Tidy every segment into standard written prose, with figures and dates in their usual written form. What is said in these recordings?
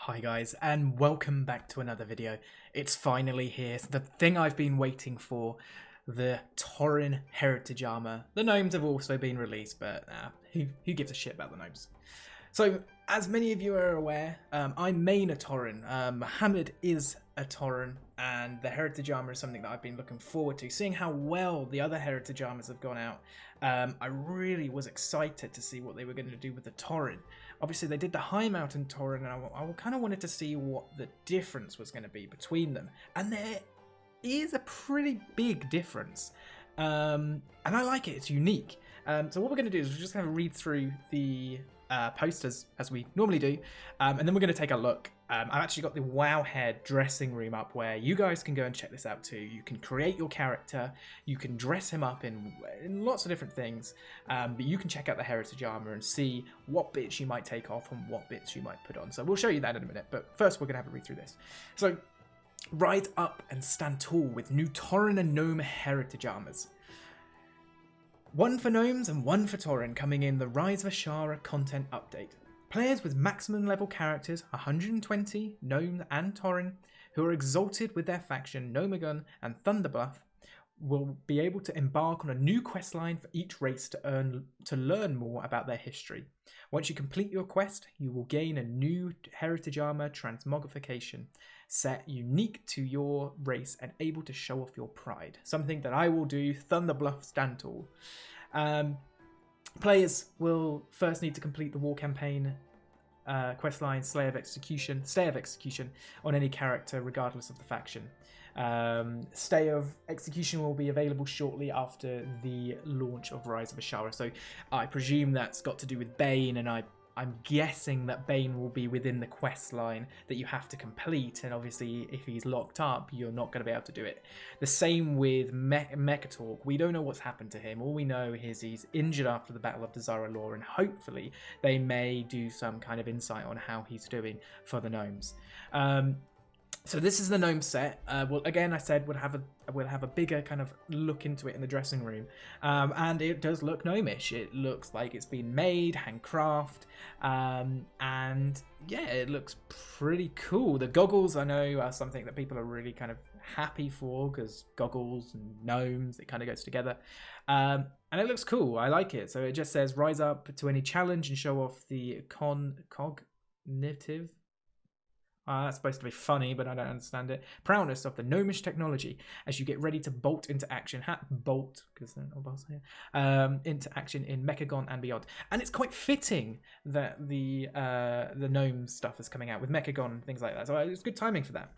Hi guys, and welcome back to another video. It's finally here, the thing I've been waiting for, the Tauren Heritage Armor. The gnomes have also been released, but who gives a shit about the gnomes? So, as many of you are aware, I main a Tauren. Mohammed is a Tauren, and the Heritage Armor is something that I've been looking forward to. Seeing how well the other Heritage Armors have gone out, I really was excited to see what they were going to do with the Tauren. Obviously, they did the High Mountain Tauren, and I kind of wanted to see what the difference was going to be between them. And there is a pretty big difference. And I like it. It's unique. So what we're going to do is we're just going to read through the posters as we normally do, and then we're going to take a look. I've actually got the Wowhead dressing room up where you guys can go and check this out too. You can create your character, you can dress him up in lots of different things, but you can check out the Heritage Armor and see what bits you might take off and what bits you might put on. So we'll show you that in a minute, but first we're going to have a read through this. So, ride up and stand tall with new Tauren and Gnome Heritage Armors. One for Gnomes and one for Tauren coming in the Rise of Ashara content update. Players with maximum level characters, 120, Gnome and Tauren, who are exalted with their faction Gnomegon and Thunderbluff, will be able to embark on a new questline for each race to learn more about their history. Once you complete your quest, you will gain a new Heritage Armor transmogrification set unique to your race and able to show off your pride. Something that I will do, Thunderbluff stand tall. Players will first need to complete the war campaign questline Stay of Execution on any character regardless of the faction. Stay of Execution will be available shortly after the launch of Rise of Ashara. So I presume that's got to do with Bane, and I'm guessing that Bane will be within the quest line that you have to complete, and obviously if he's locked up, you're not going to be able to do it. The same with Mekatork. We don't know what's happened to him. All we know is he's injured after the Battle of Dazara Law, and hopefully they may do some kind of insight on how he's doing for the gnomes. So this is the gnome set. Well, again, I said we'll have a bigger kind of look into it in the dressing room, and it does look gnomish. It looks like it's been made, handcraft, and yeah, it looks pretty cool. The goggles, I know, are something that people are really kind of happy for because goggles and gnomes, it kind of goes together, and it looks cool. I like it. So it just says rise up to any challenge and show off the cognitive. That's supposed to be funny, but I don't understand it. Proudness of the gnomish technology as you get ready to bolt into action. Bolt, because they're not boss here. Into action in Mechagon and beyond. And it's quite fitting that the gnome stuff is coming out with Mechagon and things like that. So it's good timing for that.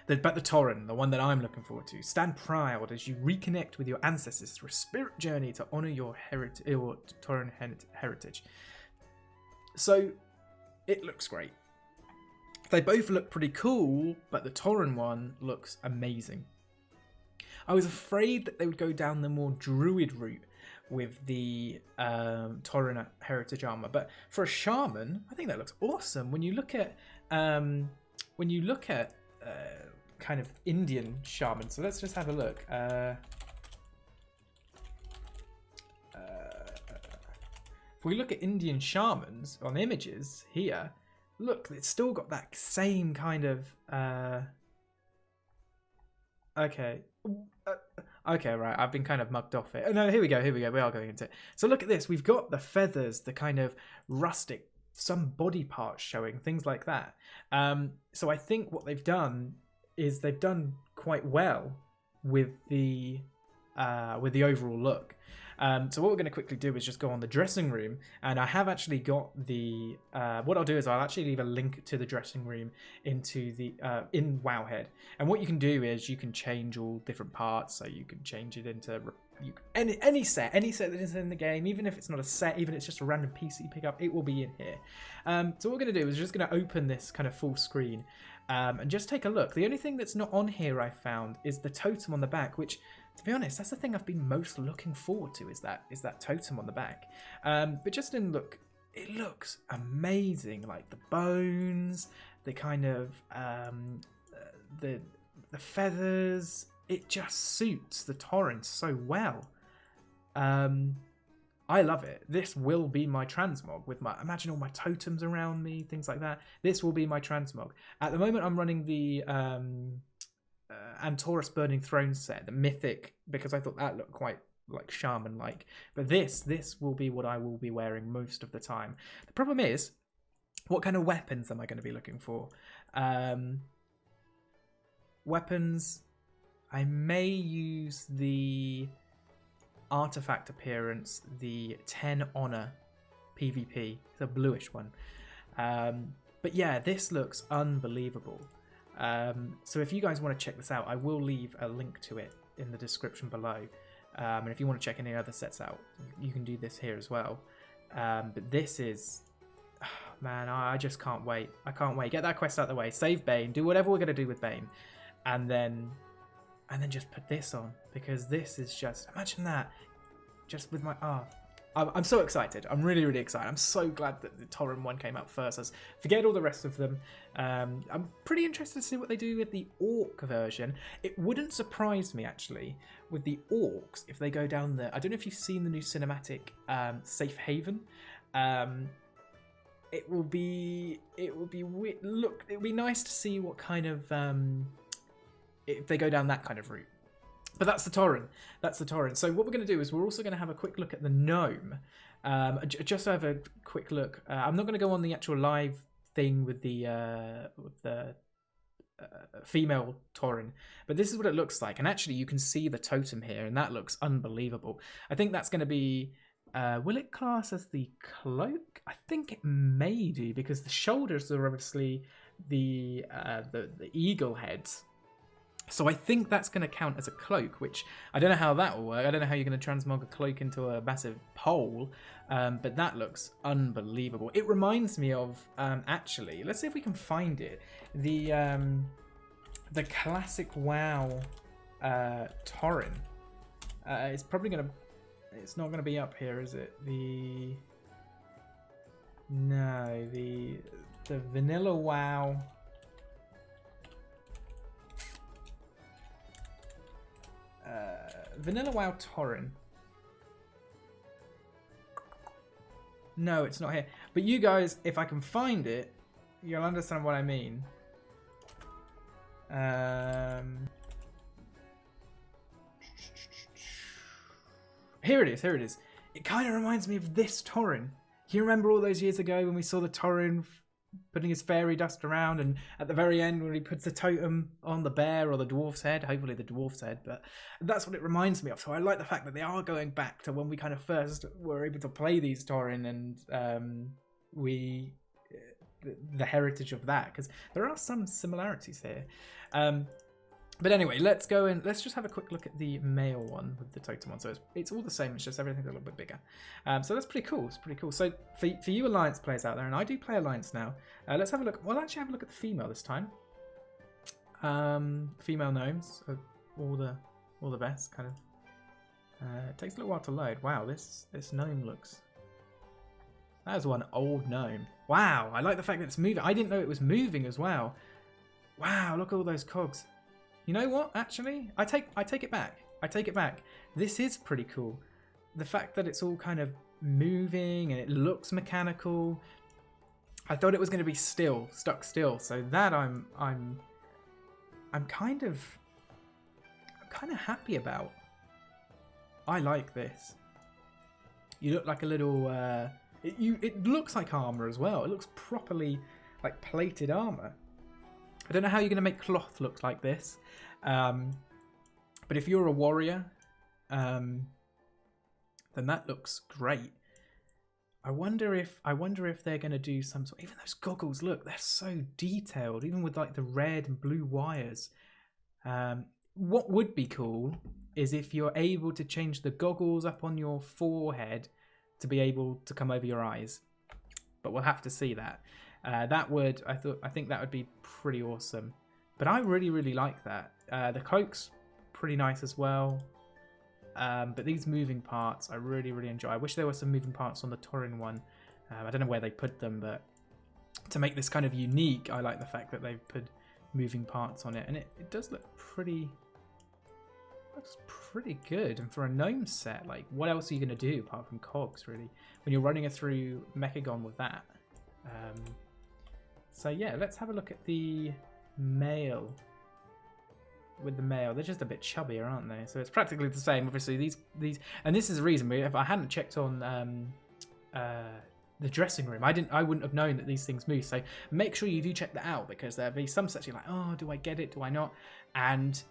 But the Tauren, the one that I'm looking forward to. Stand proud as you reconnect with your ancestors through a spirit journey to honor your Tauren heritage. So it looks great. They both look pretty cool, but the Tauren one looks amazing. I was afraid that they would go down the more druid route with the Tauren Heritage Armor, but for a shaman, I think that looks awesome. When you look at kind of Indian shaman, so let's just have a look. If we look at Indian shamans on images here. Look, it's still got that same kind of... Okay, right, I've been kind of mugged off it. Oh, no, here we go, we are going into it. So look at this, we've got the feathers, the kind of rustic, some body parts showing, things like that. So I think what they've done is they've done quite well with the overall look. So what we're going to quickly do is just go on the dressing room, and I have actually got the what I'll do is I'll actually leave a link to the dressing room into the in Wowhead, and what you can do is you can change all different parts, so you can change it into any set that is in the game, even if it's not a set, even if it's just a random piece that you pick up, it will be in here. So what we're going to do is just going to open this kind of full screen and just take a look. The only thing that's not on here I found is the totem on the back, which, to be honest, that's the thing I've been most looking forward to, is that totem on the back. But just in look, it looks amazing. Like the bones, the kind of the feathers. It just suits the Tauren so well. I love it. This will be my transmog with my, imagine all my totems around me, things like that. This will be my transmog. At the moment, I'm running the Antorus Burning Throne set, the mythic, because I thought that looked quite like shaman-like. But this will be what I will be wearing most of the time. The problem is, what kind of weapons am I going to be looking for? Weapons, I may use the artifact appearance, the 10 honor PvP, the bluish one. But yeah, this looks unbelievable. So if you guys want to check this out, I will leave a link to it in the description below. And if you want to check any other sets out, you can do this here as well. But this is, man, I just can't wait. I can't wait. Get that quest out of the way. Save Bane. Do whatever we're going to do with Bane. And then just put this on, because this is just, imagine that, just with my, I'm so excited. I'm really, really excited. I'm so glad that the Tauren one came out first. Forget all the rest of them. I'm pretty interested to see what they do with the Orc version. It wouldn't surprise me, actually, with the Orcs, if they go down the, I don't know if you've seen the new cinematic Safe Haven. It will be nice to see what kind of, if they go down that kind of route. But that's the Tauren. That's the Tauren. So what we're going to do is we're also going to have a quick look at the Gnome. Just to have a quick look. I'm not going to go on the actual live thing with the female Tauren, but this is what it looks like. And actually, you can see the totem here, and that looks unbelievable. I think that's going to be. Will it class as the cloak? I think it may do, because the shoulders are obviously the eagle heads. So I think that's going to count as a cloak, which I don't know how that will work. I don't know how you're going to transmog a cloak into a massive pole, but that looks unbelievable. It reminds me of, actually, let's see if we can find it. The classic WoW Tauren. It's probably going to, it's not going to be up here, is it? The vanilla WoW. Vanilla WoW Tauren. No, it's not here. But you guys, if I can find it, you'll understand what I mean. Here it is, here it is. It kind of reminds me of this Tauren. You remember all those years ago when we saw the Tauren putting his fairy dust around, and at the very end when he puts the totem on the bear or the dwarf's head, hopefully the dwarf's head, but that's what it reminds me of. So I like the fact that they are going back to when we kind of first were able to play these Tauren, and the heritage of that, because there are some similarities here. But anyway, let's go and let's just have a quick look at the male one with the totem on. So it's all the same, it's just everything's a little bit bigger. So that's pretty cool. It's pretty cool. So for you Alliance players out there, and I do play Alliance now, let's have a look. Well, actually have a look at the female this time. Female gnomes are all the best, kind of. It takes a little while to load. Wow, this gnome looks. That is one old gnome. Wow, I like the fact that it's moving. I didn't know it was moving as well. Wow, look at all those cogs. You know what? Actually, I take it back. I take it back. This is pretty cool. The fact that it's all kind of moving and it looks mechanical. I thought it was going to be stuck still. So that I'm kind of happy about. I like this. You look like a little. It looks like armor as well. It looks properly like plated armor. I don't know how you're going to make cloth look like this, but if you're a warrior, then that looks great. I wonder if they're going to do some sort. Even those goggles, look, they're so detailed, even with like the red and blue wires. What would be cool is if you're able to change the goggles up on your forehead to be able to come over your eyes, but we'll have to see that. I think that would be pretty awesome. But I really like that. The cloak's pretty nice as well. But these moving parts I really enjoy. I wish there were some moving parts on the Tauren one. I don't know where they put them, but to make this kind of unique, I like the fact that they've put moving parts on it, and it does look pretty Looks pretty good. And for a gnome set, like, what else are you going to do apart from cogs, really? When you're running it through Mechagon with that. So yeah, let's have a look at the male. With the male, they're just a bit chubbier, aren't they? So it's practically the same. Obviously, these, and this is the reason. If I hadn't checked on the dressing room, I wouldn't have known that these things move. So make sure you do check that out, because there'll be some sets you're like, oh, do I get it? Do I not? And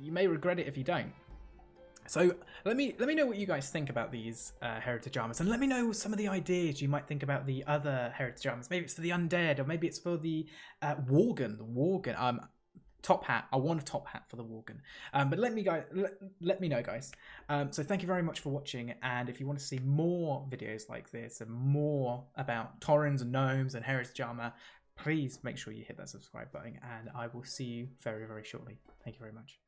you may regret it if you don't. So let me know what you guys think about these heritage armors, and let me know some of the ideas you might think about the other heritage armors. Maybe it's for the undead, or maybe it's for the Worgen. The Worgen. Top hat. I want a top hat for the Worgen. But let me know, guys. So thank you very much for watching. And if you want to see more videos like this and more about Taurens and gnomes and heritage armor, please make sure you hit that subscribe button. And I will see you very, very shortly. Thank you very much.